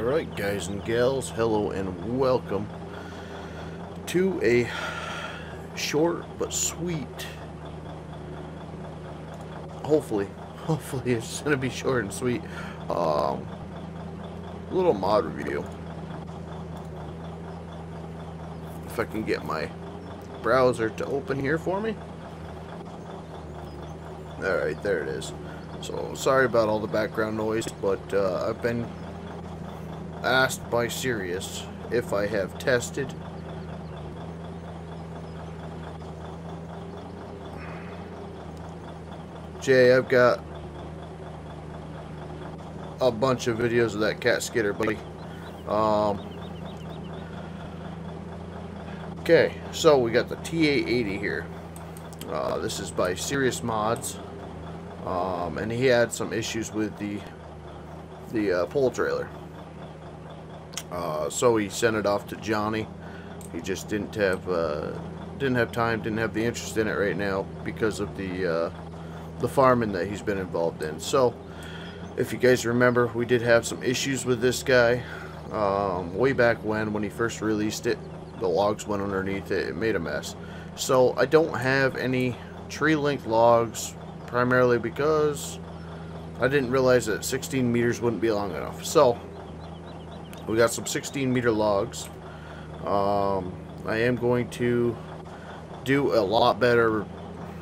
Alright guys and gals, hello and welcome to a short but sweet, hopefully it's going to be short and sweet, little mod review. If I can get my browser to open here for me. Alright, there it is. So, sorry about all the background noise, but I've been asked by Sirius if I have tested Jay. I've got a bunch of videos of that cat skitter, buddy. Okay, so we got the T880 here. This is by Sirius Mods, and he had some issues with the pole trailer. So he sent it off to Johnny. He just didn't have time, didn't have the interest in it right now because of the farming that he's been involved in. So, if you guys remember, we did have some issues with this guy way back when he first released it. The logs went underneath it. It made a mess. So I don't have any tree length logs, primarily because I didn't realize that 16 meters wouldn't be long enough. So we got some 16 meter logs. I am going to do a lot better,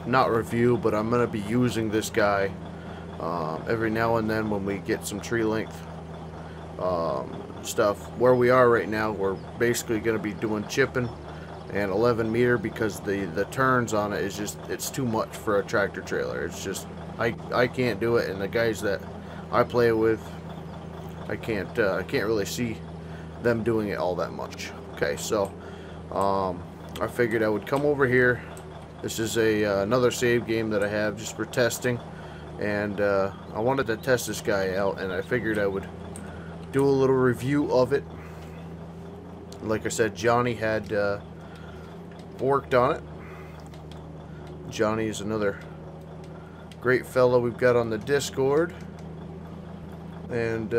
not review, but I'm going to be using this guy every now and then when we get some tree length stuff. Where we are right now, we're basically going to be doing chipping and 11 meter because the turns on it is just, it's too much for a tractor trailer. It's just, I can't do it, and the guys that I play with, I can't really see them doing it all that much. Okay, so I figured I would come over here. This is another save game that I have just for testing, and I wanted to test this guy out, and I figured I would do a little review of it. Like I said, Johnny had worked on it. Johnny is another great fellow we've got on the Discord, and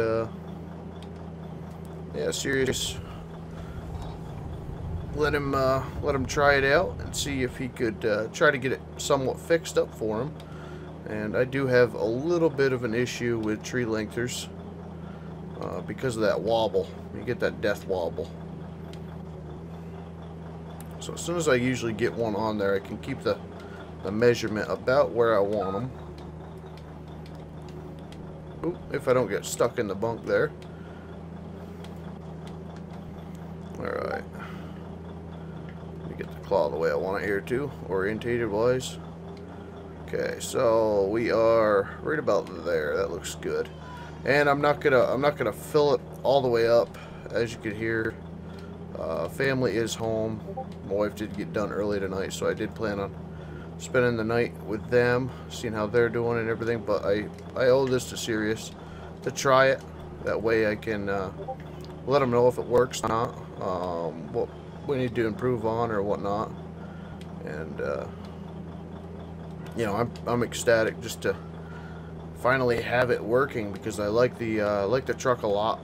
yeah, Sirius let him try it out and see if he could try to get it somewhat fixed up for him. And I do have a little bit of an issue with tree lengthers because of that wobble. You get that death wobble. So as soon as I usually get one on there, I can keep the measurement about where I want them. Oop, if I don't get stuck in the bunk there. Alright. Let me get the claw the way I want it here too, orientated wise. Okay, so we are right about there. That looks good. And I'm not gonna fill it all the way up, as you could hear. Family is home. My wife did get done early tonight, so I did plan on spending the night with them, seeing how they're doing and everything. But I owe this to Sirius to try it. That way I can let them know if it works or not, what we need to improve on or whatnot. And you know, I'm ecstatic just to finally have it working, because I like the truck a lot,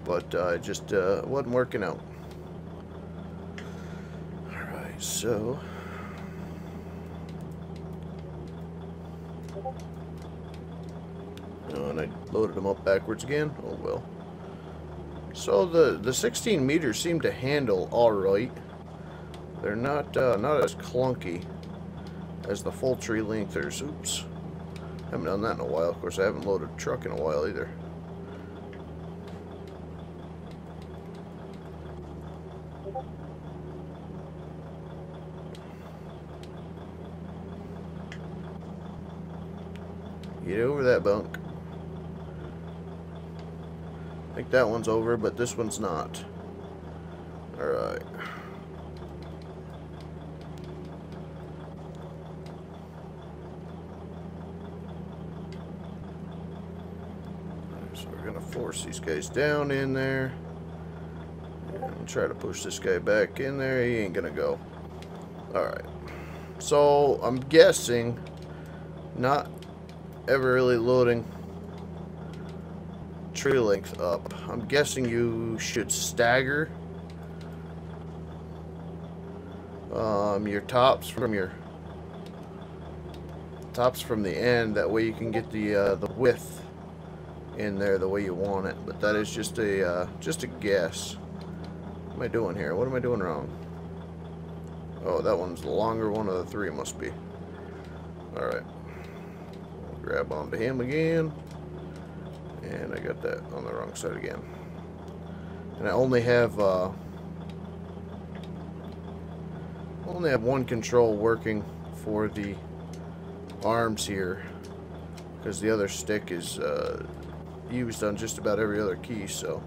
but it just wasn't working out. Alright, so oh, and I loaded them up backwards again. Oh well. So the 16 meters seem to handle alright. They're not as clunky as the full tree lengthers. Oops. Haven't done that in a while. Of course, I haven't loaded a truck in a while either. Get over that bunk. I think that one's over, but this one's not. Alright. So we're gonna force these guys down in there and try to push this guy back in there. He ain't gonna go. Alright. So I'm guessing not ever really loading tree length up. I'm guessing you should stagger your tops from the end. That way you can get the width in there the way you want it. But that is just a guess. What am I doing here? What am I doing wrong? Oh, that one's the longer one of the three, must be. Alright. Grab onto him again. And I got that on the wrong side again. And I only have one control working for the arms here, because the other stick is used on just about every other key, so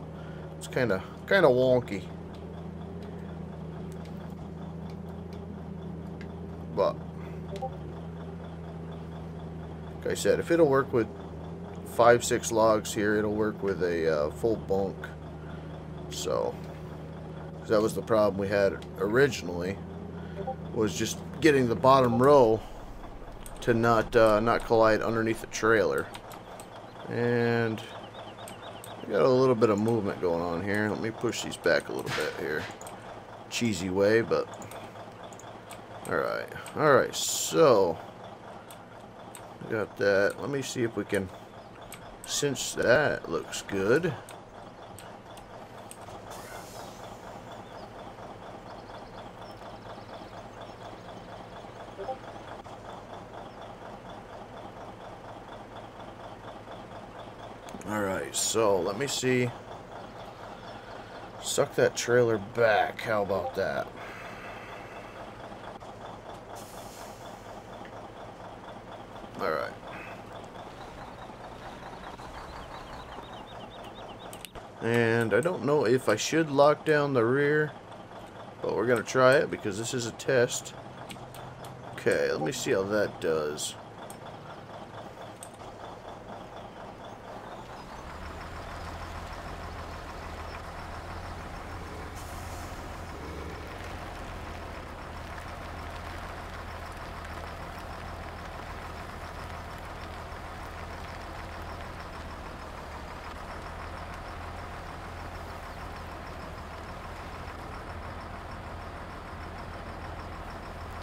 it's kind of wonky. But like I said, if it'll work with 5-6 logs here, it'll work with a full bunk. So, 'cause that was the problem we had originally, was just getting the bottom row to not collide underneath the trailer. And we got a little bit of movement going on here. Let me push these back a little bit here. Cheesy way, but alright, so we got that. Let me see if we can cinch that. Looks good. Alright, so let me see. Suck that trailer back. How about that? Alright. And I don't know if I should lock down the rear, but we're going to try it because this is a test. Okay, let me see how that does.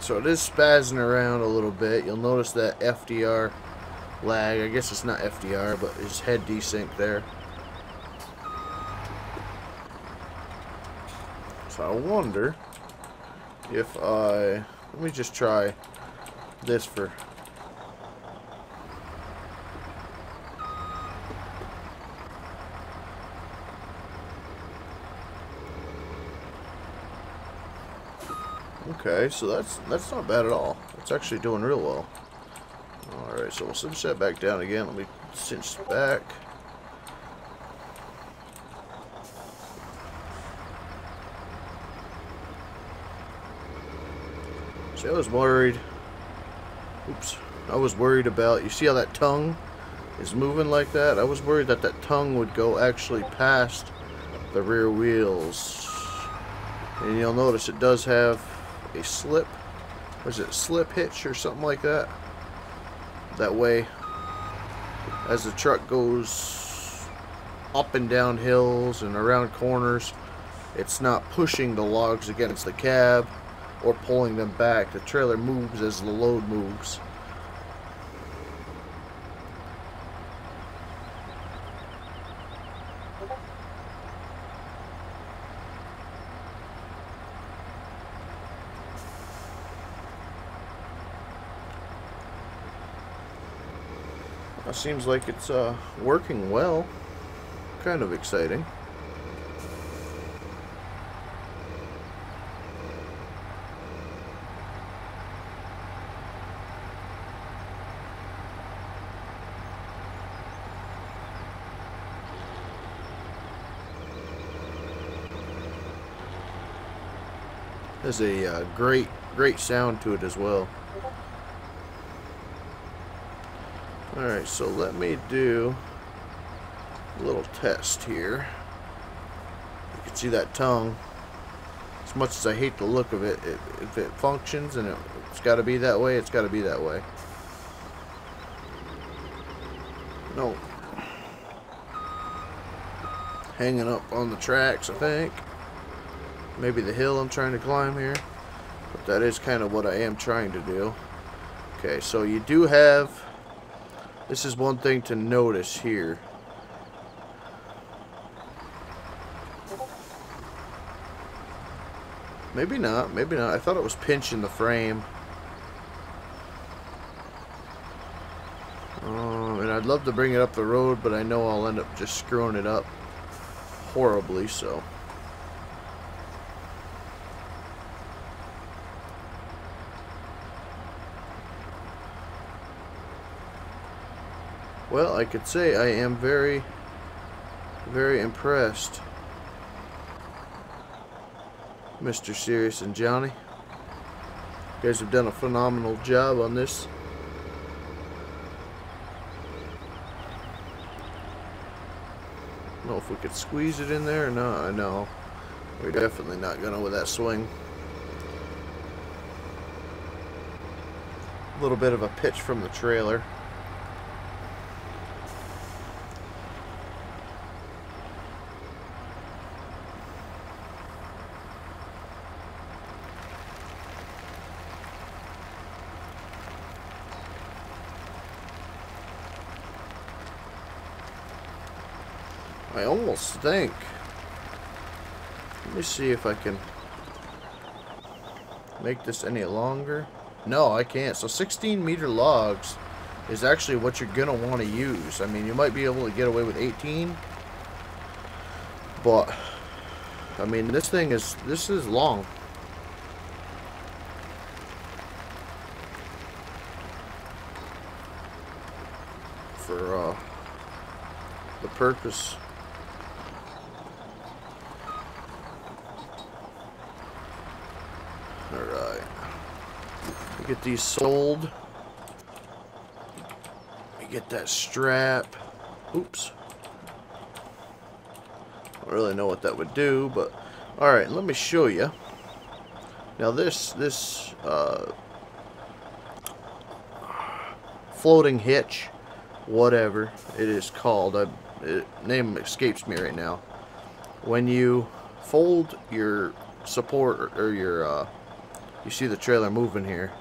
So it is spazzing around a little bit. You'll notice that FDR lag. I guess it's not FDR, but his head desync there. So I wonder if let me just try this for... Okay, so that's not bad at all. It's actually doing real well. Alright, so we'll cinch that back down again. Let me cinch back. See, I was worried. Oops. I was worried about... You see how that tongue is moving like that? I was worried that that tongue would go actually past the rear wheels. And you'll notice it does have a slip, was it slip hitch or something like that? That way, as the truck goes up and down hills and around corners, it's not pushing the logs against the cab or pulling them back. The trailer moves as the load moves. It seems like it's working well. Kind of exciting. There's a great sound to it as well. Alright, so let me do a little test here. You can see that tongue. As much as I hate the look of it, if it functions and it's got to be that way, it's got to be that way. No. hanging up on the tracks, I think. Maybe the hill I'm trying to climb here. But that is kind of what I am trying to do. Okay, so you do have... This is one thing to notice here. Maybe not, maybe not. I thought it was pinching the frame. And I'd love to bring it up the road, but I know I'll end up just screwing it up horribly, so. Well, I could say I am very, very impressed, Mr. Serious and Johnny. You guys have done a phenomenal job on this. I don't know if we could squeeze it in there or not. No, we're definitely not gonna with that swing. A little bit of a pitch from the trailer. I almost think, let me see if I can make this any longer. No, I can't. So 16-meter logs is actually what you're gonna want to use. I mean, you might be able to get away with 18, but I mean, this is long. For the purpose. Alright. Get these sold. Let me get that strap. Oops. I don't really know what that would do, but alright, let me show you. Now this floating hitch, whatever it is called, name escapes me right now. When you fold your support or your you see the trailer moving here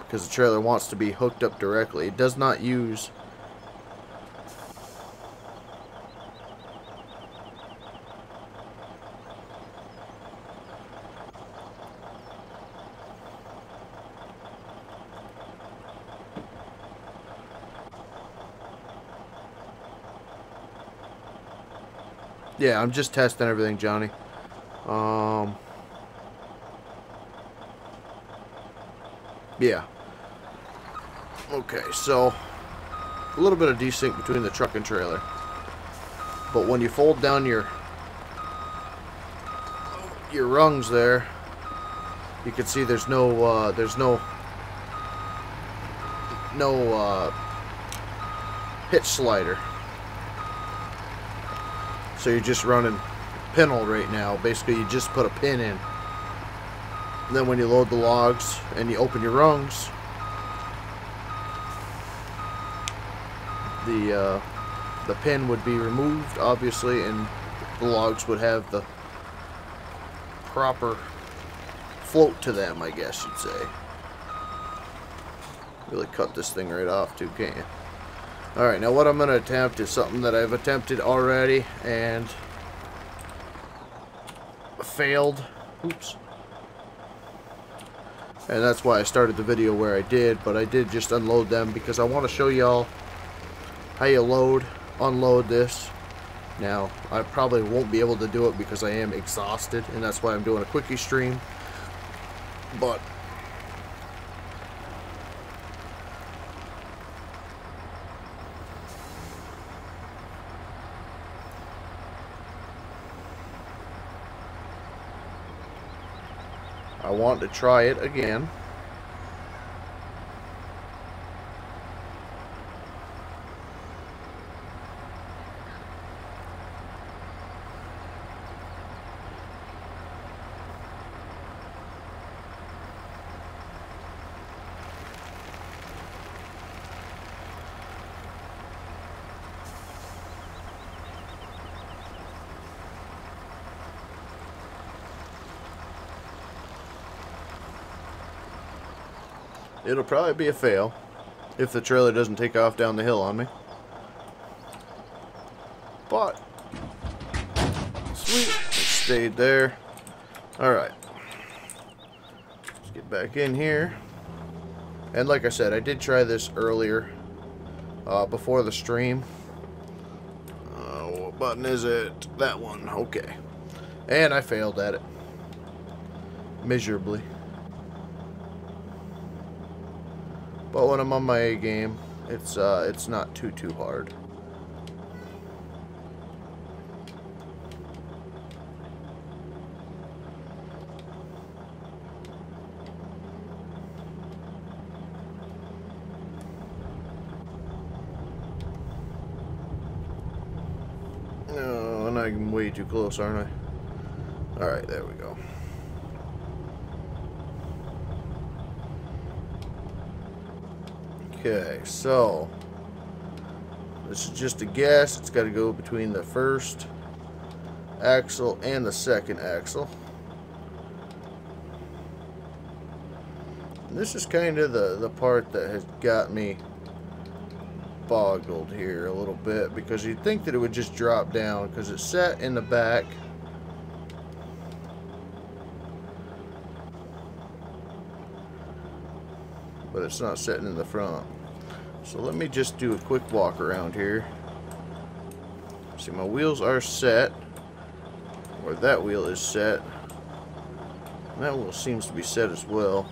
because the trailer wants to be hooked up directly. It does not use yeah, I'm just testing everything, Johnny. Yeah. Okay, so a little bit of desync between the truck and trailer. But when you fold down your rungs there, you can see there's no hitch slider. So you're just running pinhole right now. Basically, you just put a pin in. And then when you load the logs and you open your rungs, the pin would be removed, obviously, and the logs would have the proper float to them, I guess you'd say. Really cut this thing right off too, can't you? Alright, now what I'm going to attempt is something that I've attempted already and failed. Oops. And that's why I started the video where I did, but I did just unload them because I want to show y'all how you unload this. Now, I probably won't be able to do it because I am exhausted, and that's why I'm doing a quickie stream. But I want to try it again. It'll probably be a fail if the trailer doesn't take off down the hill on me. But sweet, it stayed there. Alright. Let's get back in here. And like I said, I did try this earlier, before the stream. What button is it? That one. Okay. And I failed at it. Miserably. But when I'm on my A game, it's not too hard. Oh, and I'm way too close, aren't I? Alright, there we go. Okay, so this is just a guess. It's got to go between the first axle and the second axle. And this is kind of the part that has got me boggled here a little bit, because you'd think that it would just drop down because it's set in the back. But it's not sitting in the front. So let me just do a quick walk around here. See, my wheels are set, or that wheel is set, and that wheel seems to be set as well.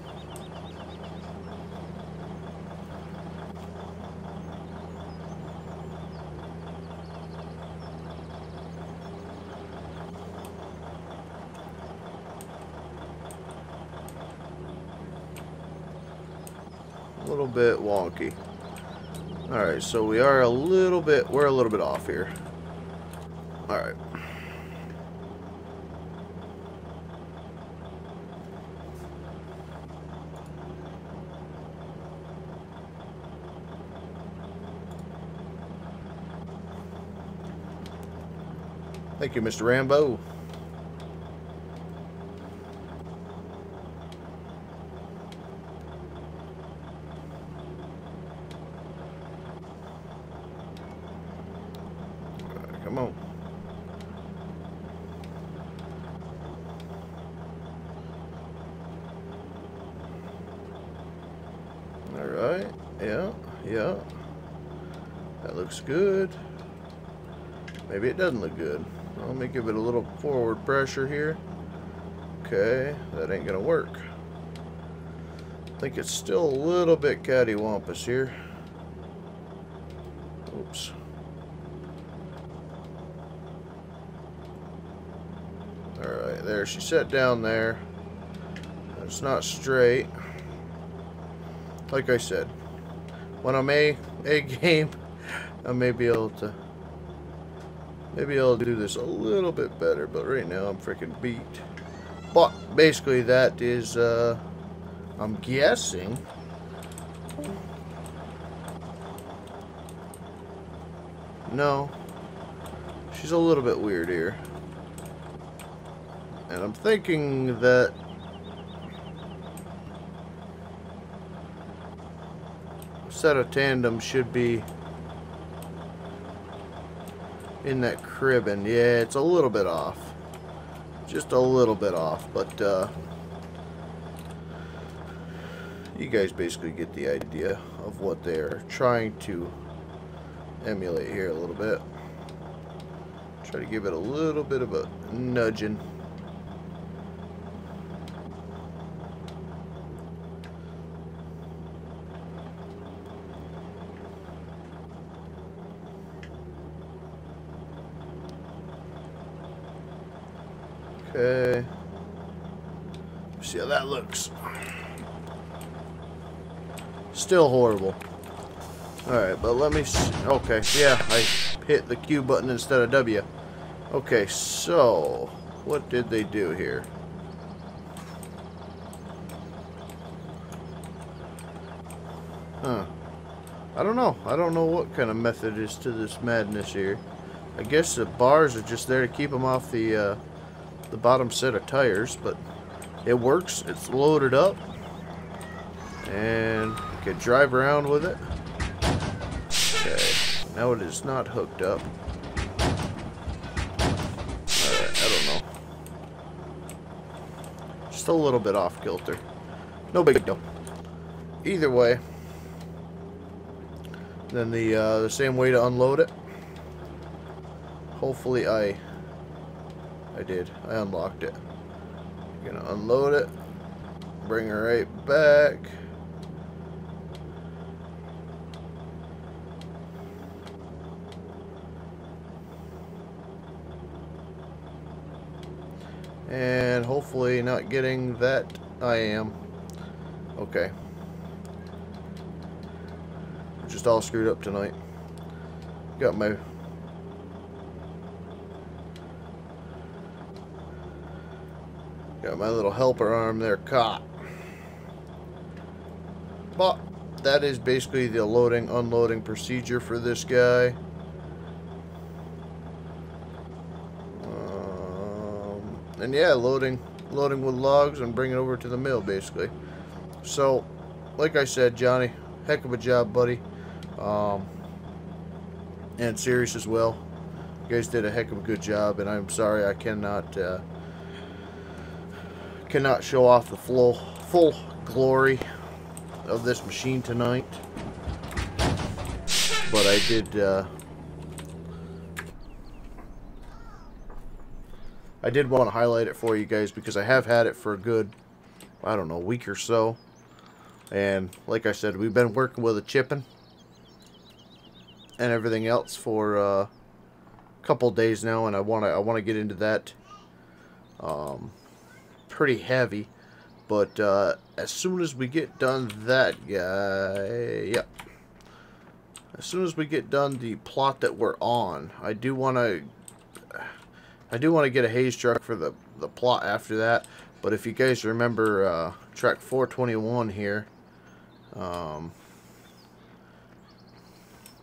A little bit wonky. Alright, so we're a little bit off here. Alright. Thank you, Mr. Rambo. Come on. Alright, yeah. That looks good. Maybe it doesn't look good. Well, let me give it a little forward pressure here. Okay, that ain't gonna work. I think it's still a little bit cattywampus here. Oops. Alright, there, she sat down there. It's not straight. Like I said, when I'm a game, I may be able to do this a little bit better, but right now I'm freaking beat. But basically that is, I'm guessing, no, she's a little bit weird here. And I'm thinking that set of tandem should be in that cribbing. Yeah, it's a little bit off. Just a little bit off, but you guys basically get the idea of what they're trying to emulate here a little bit. Try to give it a little bit of a nudging. Okay. See how that looks. Still horrible. Alright, but let me see. Okay, yeah, I hit the Q button instead of W. Okay, so what did they do here? Huh. I don't know. I don't know what kind of method is to this madness here. I guess the bars are just there to keep them off the bottom set of tires, but it works. It's loaded up, And we could drive around with it. Okay, now it is not hooked up. Alright, I don't know. Just a little bit off kilter. No big deal. Either way, then the same way to unload it. Hopefully I did. I unlocked it. Gonna unload it. Bring her right back. And hopefully not getting that. I am. Okay. We're just all screwed up tonight. Got my little helper arm there caught. But that is basically the loading, unloading procedure for this guy. And yeah, loading with logs and bringing it over to the mill, basically. So, like I said, Johnny, heck of a job, buddy. And Sirius as well. You guys did a heck of a good job, and I'm sorry I cannot show off the full glory of this machine tonight. But I did want to highlight it for you guys because I have had it for a good, I don't know, week or so. And like I said, we've been working with a chipping and everything else for a couple days now, and I want to get into that pretty heavy. But as soon as we get done that guy, yep. As soon as we get done the plot that we're on, I do want to get a haze truck for the plot after that. But if you guys remember track 421 here,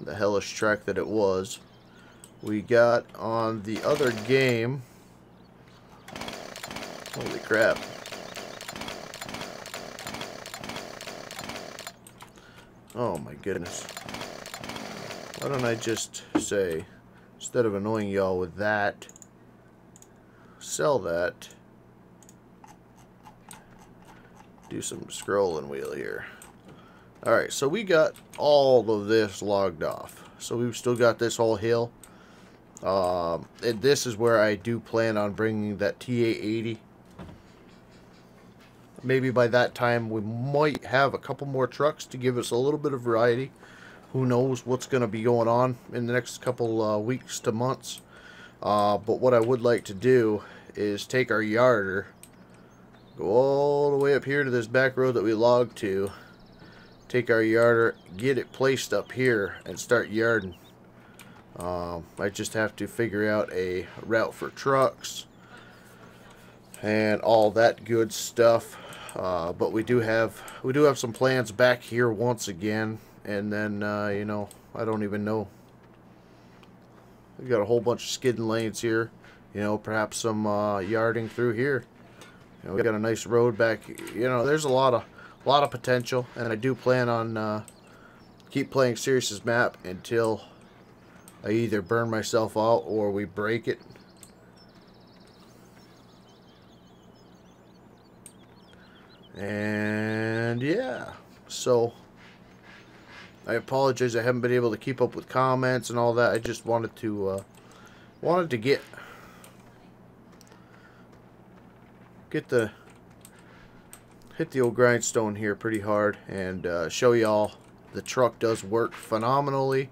the hellish track that it was, we got on the other game. Holy crap. Oh my goodness. Why don't I just say, instead of annoying y'all with that, sell that, do some scrolling wheel here. Alright, so we got all of this logged off. So we've still got this whole hill. And this is where I do plan on bringing that T880. Maybe by that time we might have a couple more trucks to give us a little bit of variety. Who knows what's going to be going on in the next couple weeks to months. But what I would like to do is take our yarder, go all the way up here to this back road that we logged to, take our yarder, get it placed up here, and start yarding. I just have to figure out a route for trucks and all that good stuff. But we do have some plans back here once again, and then you know, I don't even know. We've got a whole bunch of skidding lanes here. You know, perhaps some yarding through here. You know, we got a nice road back. You know, there's a lot of potential, and I do plan on keep playing Sirius's map until I either burn myself out or we break it. And yeah, so I apologize I haven't been able to keep up with comments and all that. I just wanted to hit the old grindstone here pretty hard and show y'all the truck does work phenomenally.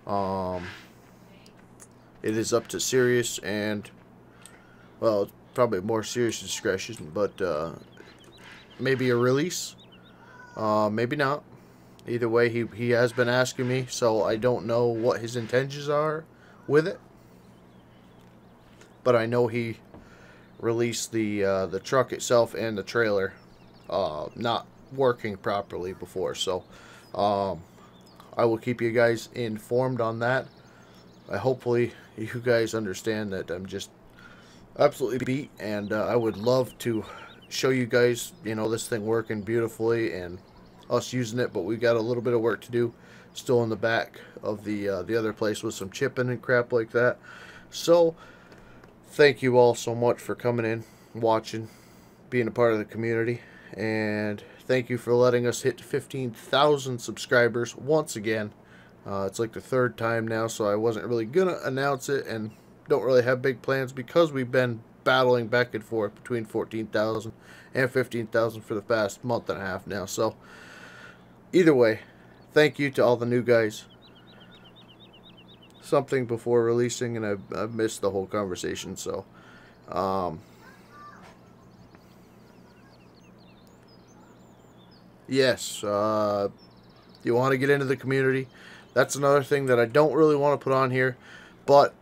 It is up to Sirius and, well, it's probably more Sirius discretion, but maybe a release, maybe not. Either way, he has been asking me, so I don't know what his intentions are with it. But I know he released the truck itself and the trailer not working properly before. So I will keep you guys informed on that. Hopefully you guys understand that I'm just absolutely beat, and I would love to show you guys, you know, this thing working beautifully and us using it, but we got a little bit of work to do still in the back of the other place with some chipping and crap like that. So thank you all so much for coming in, watching, being a part of the community, and thank you for letting us hit 15,000 subscribers once again. It's like the third time now, so I wasn't really gonna announce it and don't really have big plans because we've been battling back and forth between 14,000 and 15,000 for the past month and a half now. So either way, thank you to all the new guys. Something before releasing, and I've missed the whole conversation. So yes, you want to get into the community. That's another thing that I don't really want to put on here, but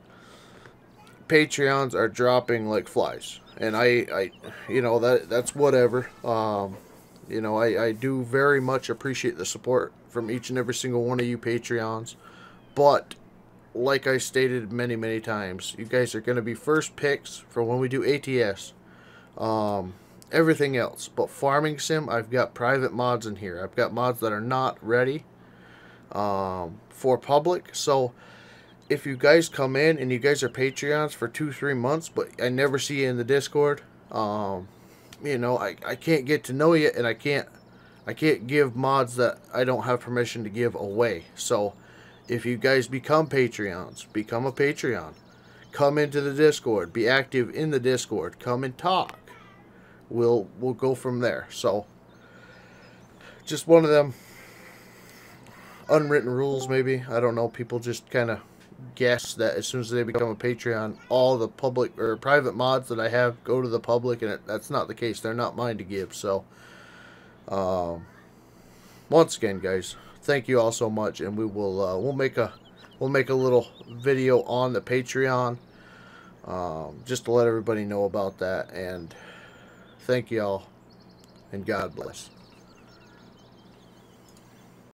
Patreons are dropping like flies, and I you know, that's whatever. You know, I do very much appreciate the support from each and every single one of you Patreons, but like I stated many times, you guys are going to be first picks for when we do ATS. Everything else but farming sim, I've got private mods in here. I've got mods that are not ready for public. So if you guys come in and you guys are Patreons for 2-3 months, but I never see you in the Discord, you know, I can't get to know you, and I can't give mods that I don't have permission to give away. So if you guys become Patreons, become a Patreon, come into the Discord, be active in the Discord, come and talk. We'll go from there. So just one of them unwritten rules, maybe. I don't know. People just kind of guess that as soon as they become a Patreon, all the public or private mods that I have go to the public, and that's not the case. They're not mine to give. So once again, guys, thank you all so much, and we will we'll make a little video on the Patreon just to let everybody know about that. And thank you all, and God bless.